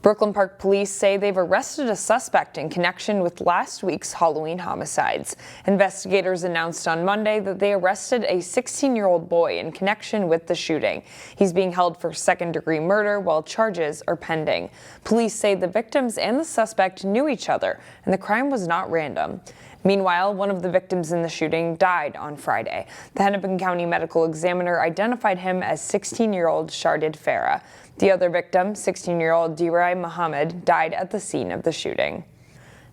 Brooklyn Park police say they've arrested a suspect in connection with last week's Halloween homicides. Investigators announced on Monday that they arrested a 16-year-old boy in connection with the shooting. He's being held for second-degree murder while charges are pending. Police say the victims and the suspect knew each other, and the crime was not random. Meanwhile, one of the victims in the shooting died on Friday. The Hennepin County Medical Examiner identified him as 16-year-old Shardid Farah. The other victim, 16-year-old Dirai Muhammad, died at the scene of the shooting.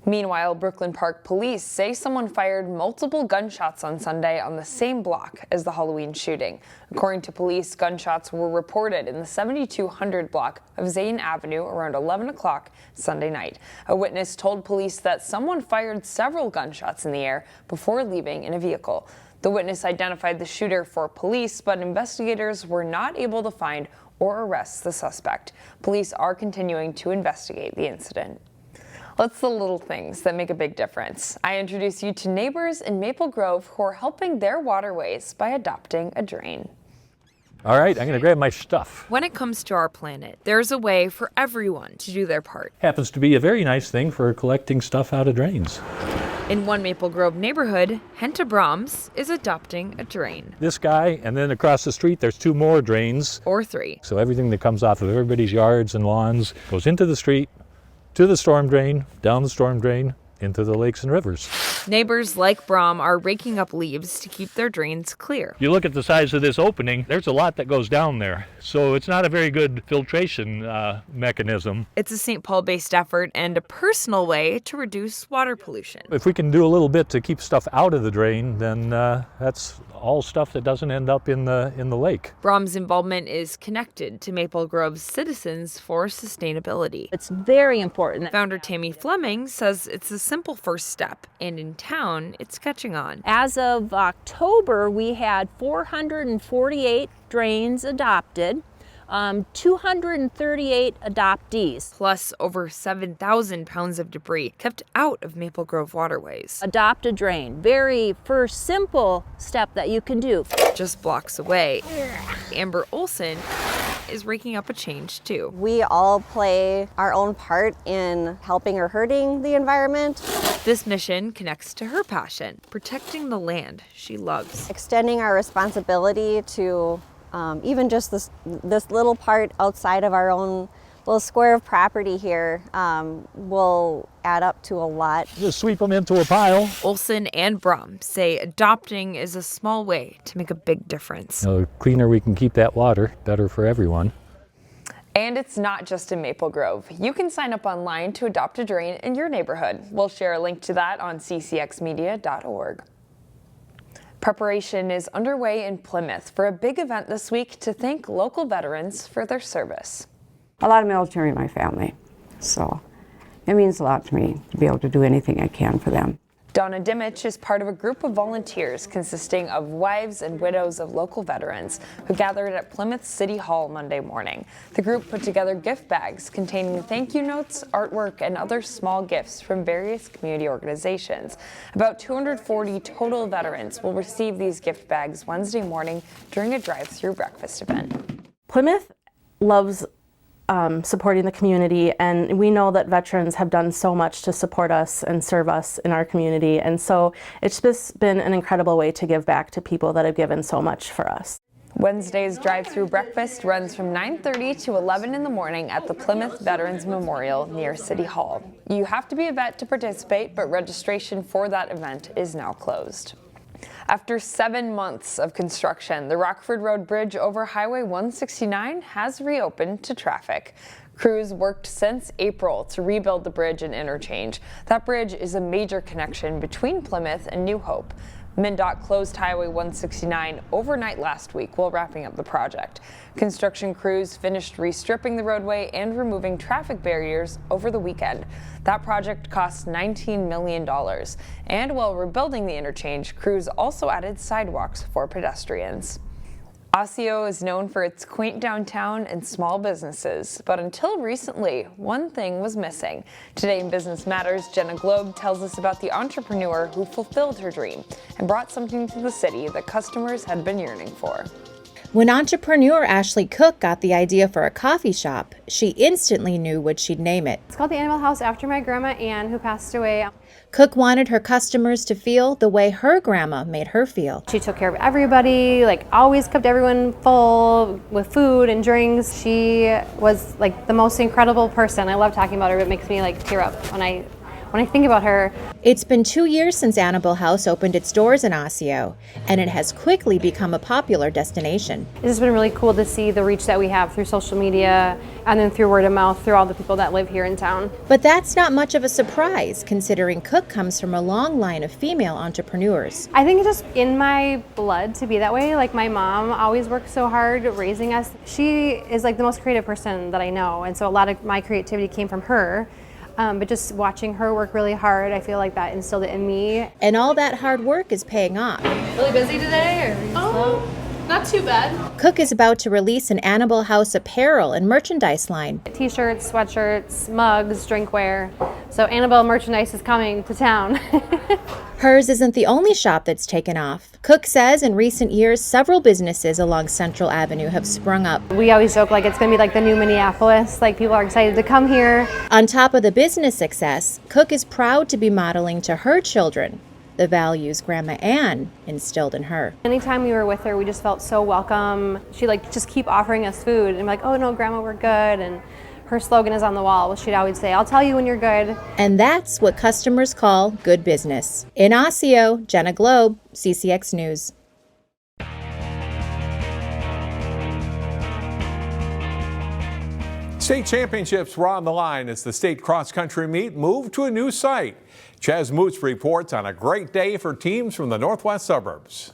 Meanwhile, Brooklyn Park police say someone fired multiple gunshots on Sunday on the same block as the Halloween shooting. According to police, gunshots were reported in the 7200 block of Zane Avenue around 11 o'clock Sunday night. A witness told police that someone fired several gunshots in the air before leaving in a vehicle. The witness identified the shooter for police, but investigators were not able to find or arrest the suspect. Police are continuing to investigate the incident. It's the little things that make a big difference. I introduce you to neighbors in Maple Grove who are helping their waterways by adopting a drain. All right, I'm going to grab my stuff. When it comes to our planet, there's a way for everyone to do their part. Happens to be a very nice thing for collecting stuff out of drains. In one Maple Grove neighborhood, Henta Brahms is adopting a drain. This guy, and then across the street there's two more drains. Or three. So everything that comes off of everybody's yards and lawns goes into the street, to the storm drain, down the storm drain, into the lakes and rivers. Neighbors like Brahm are raking up leaves to keep their drains clear. You look at the size of this opening, there's a lot that goes down there. So it's not a very good filtration mechanism. It's a St. Paul-based effort and a personal way to reduce water pollution. If we can do a little bit to keep stuff out of the drain, then that's all stuff that doesn't end up in the lake. Brahm's involvement is connected to Maple Grove's Citizens for Sustainability. It's very important. Founder Tammy Fleming says it's a simple first step, and in town, it's catching on. As of October, we had 448 drains adopted, 238 adoptees. Plus over 7,000 pounds of debris kept out of Maple Grove waterways. Adopt a drain. Very first simple step that you can do. Just blocks away, Amber Olson is raking up a change too. We all play our own part in helping or hurting the environment. This mission connects to her passion, protecting the land she loves. Extending our responsibility to even just this little part outside of our own little square of property here will add up to a lot. Just sweep them into a pile. Olson and Brahm say adopting is a small way to make a big difference. The cleaner we can keep that water, better for everyone. And it's not just in Maple Grove. You can sign up online to adopt a drain in your neighborhood. We'll share a link to that on ccxmedia.org. Preparation is underway in Plymouth for a big event this week to thank local veterans for their service. A lot of military in my family, so it means a lot to me to be able to do anything I can for them. Donna Dimich is part of a group of volunteers consisting of wives and widows of local veterans who gathered at Plymouth City Hall Monday morning. The group put together gift bags containing thank you notes, artwork, and other small gifts from various community organizations. About 240 total veterans will receive these gift bags Wednesday morning during a drive-through breakfast event. Plymouth loves supporting the community, and we know that veterans have done so much to support us and serve us in our community, and so it's just been an incredible way to give back to people that have given so much for us. Wednesday's drive-through breakfast runs from 9:30 to 11 in the morning at the Plymouth Veterans Memorial near City Hall. You have to be a vet to participate, but registration for that event is now closed. After 7 months of construction, the Rockford Road Bridge over Highway 169 has reopened to traffic. Crews worked since April to rebuild the bridge and interchange. That bridge is a major connection between Plymouth and New Hope. MnDOT closed Highway 169 overnight last week while wrapping up the project. Construction crews finished restripping the roadway and removing traffic barriers over the weekend. That project cost $19 million. And while rebuilding the interchange, crews also added sidewalks for pedestrians. Osseo is known for its quaint downtown and small businesses, but until recently, one thing was missing. Today in Business Matters, Jenna Globe tells us about the entrepreneur who fulfilled her dream and brought something to the city that customers had been yearning for. When entrepreneur Ashley Cook got the idea for a coffee shop, she instantly knew what she'd name it. It's called the Annabelle House after my grandma Ann, who passed away. Cook wanted her customers to feel the way her grandma made her feel. She took care of everybody, like always kept everyone full with food and drinks. She was like the most incredible person. I love talking about her. It makes me like tear up when I think about her. It's been 2 years since Annabelle House opened its doors in Osseo, and it has quickly become a popular destination. It's just been really cool to see the reach that we have through social media and then through word of mouth through all the people that live here in town. But that's not much of a surprise, considering Cook comes from a long line of female entrepreneurs. I think it's just in my blood to be that way. Like my mom always worked so hard raising us. She is like the most creative person that I know, and so a lot of my creativity came from her. But just watching her work really hard, I feel like that instilled it in me. And all that hard work is paying off. Really busy today? Or not too bad. Cook is about to release an Annabelle House apparel and merchandise line. T-shirts, sweatshirts, mugs, drinkware. So Annabelle merchandise is coming to town. Hers isn't the only shop that's taken off. Cook says in recent years, several businesses along Central Avenue have sprung up. We always joke like it's going to be like the new Minneapolis. Like people are excited to come here. On top of the business success, Cook is proud to be modeling to her children the values Grandma Ann instilled in her. Anytime we were with her, we just felt so welcome. She like just keep offering us food and like, oh no, Grandma, we're good. And her slogan is on the wall. She'd always say, I'll tell you when you're good. And that's what customers call good business. In Osseo, Jenna Globe, CCX News. State championships were on the line as the state cross-country meet moved to a new site. Chaz Moots reports on a great day for teams from the northwest suburbs.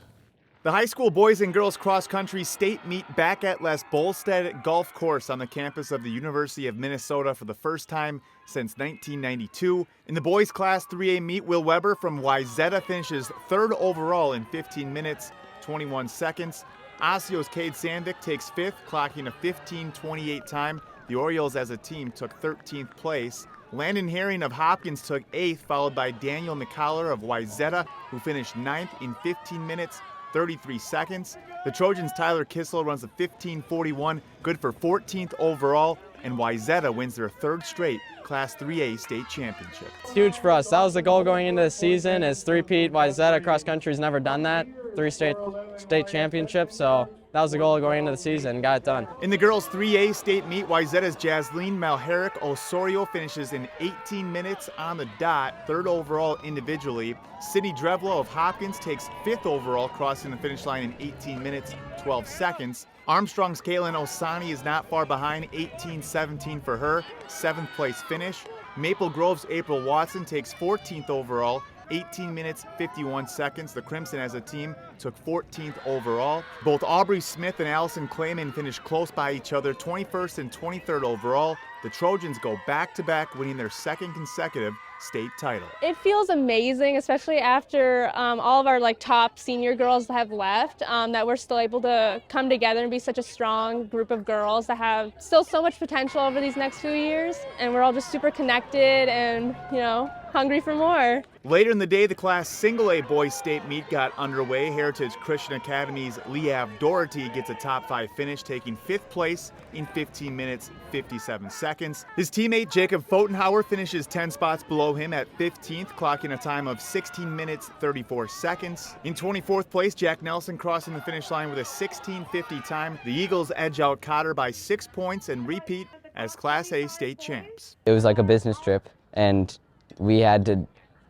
The high school boys and girls cross-country state meet back at Les Bolstead Golf Course on the campus of the University of Minnesota for the first time since 1992. In the boys class 3A meet, Will Weber from Wayzata finishes third overall in 15 minutes, 21 seconds. Osseo's Cade Sandvik takes fifth, clocking a 15:28 time. The Orioles as a team took 13th place. Landon Herring of Hopkins took 8th, followed by Daniel McCollar of Wayzata, who finished 9th in 15 minutes, 33 seconds. The Trojans' Tyler Kissel runs a 15:41, good for 14th overall, and Wayzata wins their third straight Class 3A state championship. It's huge for us. That was the goal going into the season, is three-peat. Wayzata cross country's never done that, 3 state championships, so that was the goal going into the season, got it done. In the girls' 3A state meet, Wayzata's Jasleen Malherrick Osorio finishes in 18 minutes on the dot, third overall individually. Sydney Drevlo of Hopkins takes 5th overall, crossing the finish line in 18 minutes, 12 seconds. Armstrong's Kaylin Osani is not far behind, 18:17 for her, 7th place finish. Maple Grove's April Watson takes 14th overall, 18 minutes, 51 seconds. The Crimson as a team took 14th overall. Both Aubrey Smith and Allison Clayman finished close by each other, 21st and 23rd overall. The Trojans go back-to-back, winning their second consecutive state title. It feels amazing, especially after all of our top senior girls have left, that we're still able to come together and be such a strong group of girls that have still so much potential over these next few years. And we're all just super connected and, hungry for more. Later in the day, the Class Single A boys state meet got underway. Heritage Christian Academy's Leav Doherty gets a top 5 finish, taking 5th place in 15 minutes, 57 seconds. His teammate Jacob Fotenhauer finishes 10 spots below him at 15th, clocking a time of 16 minutes, 34 seconds. In 24th place, Jack Nelson crossing the finish line with a 16:50 time. The Eagles edge out Cotter by 6 points and repeat as Class A state champs. It was like a business trip, and we had to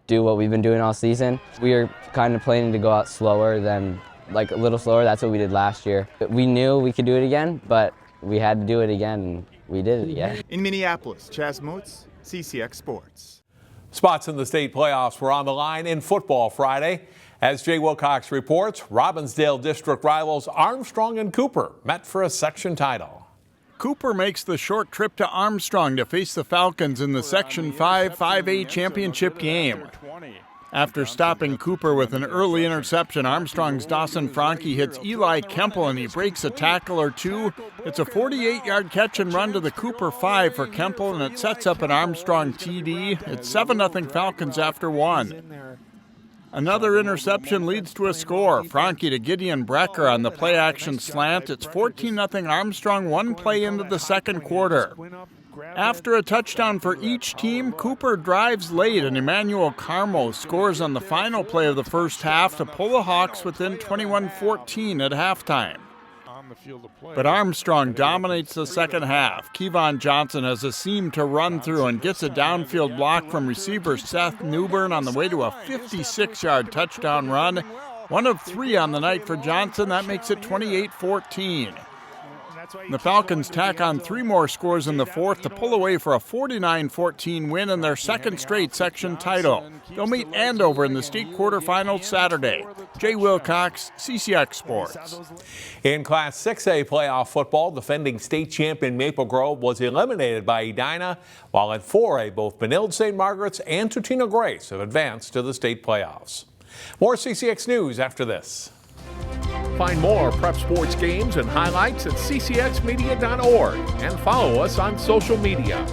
do what we've been doing all season. We were kind of planning to go out slower than, a little slower. That's what we did last year. We knew we could do it again, but we had to do it again, and we did it again. In Minneapolis, Chaz Moots, CCX Sports. Spots in the state playoffs were on the line in football Friday. As Jay Wilcox reports, Robbinsdale district rivals Armstrong and Cooper met for a section title. Cooper makes the short trip to Armstrong to face the Falcons in the Section 5 5A championship game. After stopping Cooper with an early interception, Armstrong's Dawson Franke hits Eli Kemple and he breaks a tackle or two. It's a 48-yard catch and run to the Cooper 5 for Kemple, and it sets up an Armstrong TD. It's 7-0 Falcons after 1. Another interception leads to a score. Franke to Gideon Brecker on the play-action slant. It's 14-0 Armstrong, one play into the second quarter. After a touchdown for each team, Cooper drives late, and Emmanuel Carmo scores on the final play of the first half to pull the Hawks within 21-14 at halftime. But Armstrong dominates the second half. Kevon Johnson has a seam to run through and gets a downfield block from receiver Seth Newbern on the way to a 56-yard touchdown run. One of 3 on the night for Johnson. That makes it 28-14. The Falcons tack on 3 more scores in the fourth to pull away for a 49-14 win in their second straight section title. They'll meet Andover in the state quarterfinals Saturday. Jay Wilcox, CCX Sports. In Class 6A playoff football, defending state champion Maple Grove was eliminated by Edina, while at 4A, both Benilde St. Margaret's and Totino Grace have advanced to the state playoffs. More CCX News after this. Find more prep sports games and highlights at ccxmedia.org and follow us on social media.